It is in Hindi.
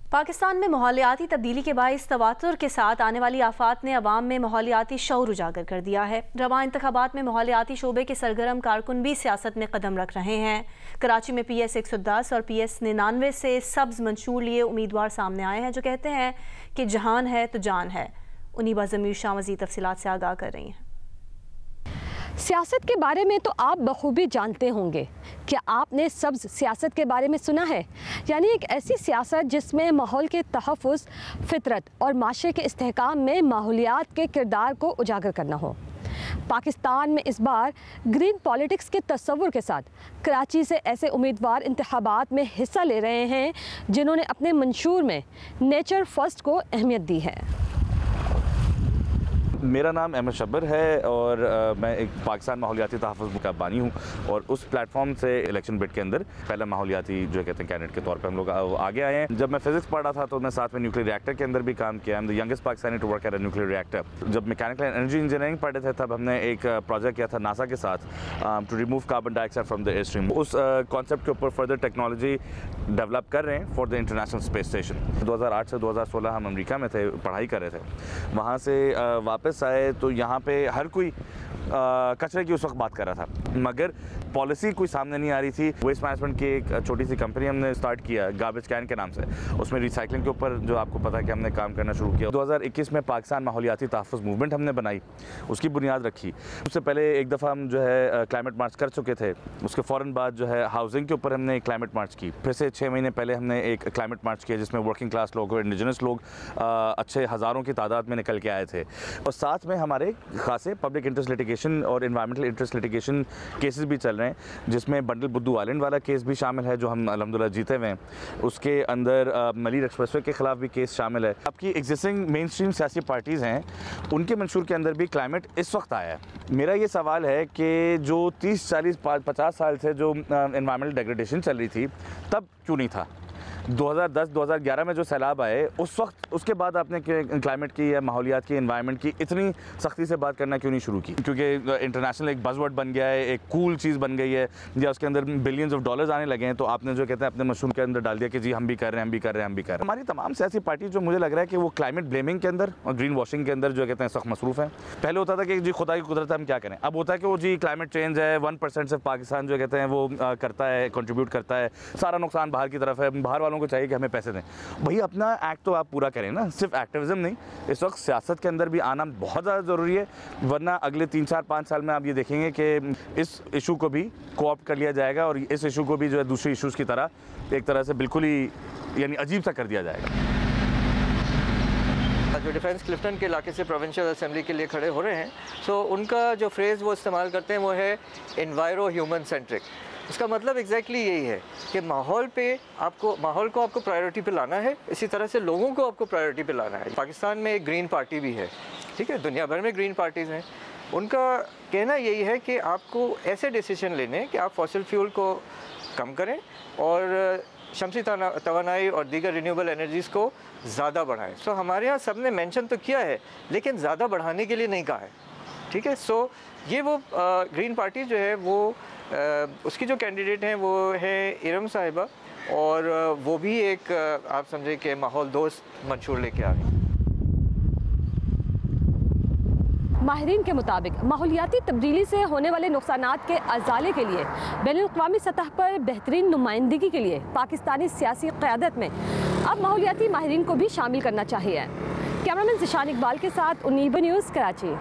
पाकिस्तान में माहौलियाती तब्दीली के बाइस तवातुर के साथ आने वाली आफात ने अवाम में माहौलियाती शऊर उजागर कर दिया है। रवां इंतखाबात में माहौलियाती शोबे के सरगर्म कारकुन भी सियासत में कदम रख रहे हैं। कराची में PS 110 और PS 99 से सब्ज मंशूर लिए उम्मीदवार सामने आए हैं जो कहते हैं कि जहान है तो जान है। उनीबा ज़मीर शाह मज़ीद तफसीलात से आगाह कर रही हैं। सियासत के बारे में तो आप बखूबी जानते होंगे। क्या आपने सब्ज़ सियासत के बारे में सुना है? यानी एक ऐसी सियासत जिसमें माहौल के तहफ़्फ़ुज़, फितरत और माशरे के इस्तेहकाम में माहौलियात के किरदार को उजागर करना हो। पाकिस्तान में इस बार ग्रीन पॉलिटिक्स के तस्वुर के साथ कराची से ऐसे उम्मीदवार इंतखाबात में हिस्सा ले रहे हैं जिन्होंने अपने मंशूर में नेचर फर्स्ट को अहमियत दी है। मेरा नाम अहमद शब्बर है और मैं एक पाकिस्तान माहौलियाती तहफ़्फ़ुज़ का बानी हूँ और उस प्लेटफॉर्म से इलेक्शन बिड के अंदर पहला माहौलियाती जो कहते हैं कैंडिडेट के तौर पे हम लोग आगे आए हैं। जब मैं फिजिक्स पढ़ रहा था तो मैं साथ में न्यूक्लियर रिएक्टर के अंदर भी काम किया। I am the youngest Pakistani to work at a nuclear reactor. जब मैकेनिकल एंड एनर्जी इंजीनियरिंग पढ़े थे तब हमने एक प्रोजेक्ट किया था नासा के साथ to remove carbon dioxide from the air stream. उस कॉन्सेप्ट के ऊपर फर्दर टेक्नोलॉजी डेवलप कर रहे हैं for the international space station. 2008 से 2016 हम अमेरिका में थे, पढ़ाई कर रहे थे। वहाँ से वापस आए तो यहाँ पे हर कोई कचरे की उस वक्त बात कर रहा था, मगर पॉलिसी कोई सामने नहीं आ रही थी। वेस्ट मैनेजमेंट की एक छोटी सी कंपनी हमने स्टार्ट किया गार्बेज कैन के नाम से। उसमें रिसाइकलिंग के ऊपर जो आपको पता है कि हमने काम करना शुरू किया। 2021 में पाकिस्तान माहौलियाती तहफ़्फ़ुज़ मूवमेंट हमने बनाई, उसकी बुनियाद रखी। उससे पहले एक दफ़ा हम जो है क्लाइमेट मार्च कर चुके थे। उसके फ़ौरन बाद जो है हाउसिंग के ऊपर हमने क्लाइमेट मार्च की। फिर से 6 महीने पहले हमने एक क्लाइमेट मार्च किया जिसमें वर्किंग क्लास लोग और इंडिजिनस लोग अच्छे हज़ारों की तादाद में निकल के आए थे। और साथ में हमारे खासे पब्लिक इंटरेस्ट लिटिगेशन और इन्वायरमेंटल इंटरेस्ट लिटिगेशन केसेस भी चल रहे हैं, जिसमें बंडल बुद्धू आइलैंड वाला केस भी शामिल है जो हम अल्हम्दुलिल्लाह जीते हुए हैं। उसके अंदर मलिर एक्सप्रेसवे के ख़िलाफ़ भी केस शामिल है। आपकी एग्जिस्टिंग मेन स्ट्रीम सियासी पार्टीज़ हैं, उनके मंशूर के अंदर भी क्लाइमेट इस वक्त आया है। मेरा ये सवाल है कि जो 30, 40, 50 साल से जो इन्वायरमेंटल डिग्रेडेशन चल रही थी तब क्यों नहीं था? 2010-2011 में जो सैलाब आए उस वक्त, उसके बाद आपने क्लाइमेट की या माहौलियात की, एनवायरनमेंट की इतनी सख्ती से बात करना क्यों नहीं शुरू की? क्योंकि इंटरनेशनल एक बज़वर्ड बन गया है, एक कूल चीज़ बन गई है या उसके अंदर बिलियंस ऑफ डॉलर्स आने लगे हैं, तो आपने जो कहते हैं अपने मशरूम के अंदर डाल दिया कि जी हम भी कर रहे हैं, हम भी कर रहे हैं, हम भी कर रहे हैं। हमारी तमाम सियासी पार्टी जो मुझे लग रहा है कि वो क्लाइमेट ब्लेमिंग के अंदर और ग्रीन वॉशिंग के अंदर जो कहते हैं सख्त मसरूफ़ है। पहले होता था कि जी खुदा की कुदरत है, हम क्या करें। अब होता है कि वो जी क्लाइमेट चेंज है, 1% से पाकिस्तान जो कहते हैं वो करता है, कंट्रीब्यूट करता है, सारा नुकसान बाहर की तरफ है, बाहर वालों को चाहिए कि हमें पैसे दें। भई अपना एक्ट तो आप पूरा करें ना, सिर्फ एक्टिविज्म नहीं। इस वक्त सियासत के अंदर भी आना बहुत ज़्यादा ज़रूरी है, वरना अगले 3, 4, 5 साल में आप ये देखेंगे कि इस इशू को भी कोऑप्ट कर लिया जाएगा और इस इशू को भी जो है दूसरे इशूज़ की तरह एक तरह से बिल्कुल ही यानी अजीब सा कर दिया जाएगा। जो डिफेंस क्लिफ्टन के इलाके से प्रोविंशियल असेंबली के लिए खड़े हो रहे हैं, सो उनका जो फ्रेज़ वो इस्तेमाल करते हैं वो है एनवायरो ह्यूमन सेंट्रिक। इसका मतलब एग्जैक्टली यही है कि माहौल को आपको प्रायोरिटी पे लाना है, इसी तरह से लोगों को आपको प्रायोरिटी पे लाना है। पाकिस्तान में एक ग्रीन पार्टी भी है, ठीक है, दुनिया भर में ग्रीन पार्टीज़ हैं। उनका कहना यही है कि आपको ऐसे डिसीजन लेने कि आप फॉसिल फ्यूल को कम करें और शमसी तवानाई और दीगर रिन्यूएबल एनर्जीज़ को ज़्यादा बढ़ाएं। सो हमारे यहाँ सब ने मेंशन तो किया है लेकिन ज़्यादा बढ़ाने के लिए नहीं कहा है, ठीक है। सो ये वो ग्रीन पार्टी जो है वो उसकी जो कैंडिडेट हैं वो है इरम साहिबा और वो भी एक आप समझे कि माहौल दोस्त मंशूर लेके आ गई। माहिरीन के मुताबिक माहौलियाती तब्दीली से होने वाले नुकसानात के अजाले के लिए बैनुल-अक़वामी सतह पर बेहतरीन नुमाइंदगी के लिए पाकिस्तानी सियासी क़यादत में अब माहौलियाती माहिरीन को भी शामिल करना चाहिए। कैमरामैन ज़िशान इकबाल के साथ उनीबा न्यूज़, कराची।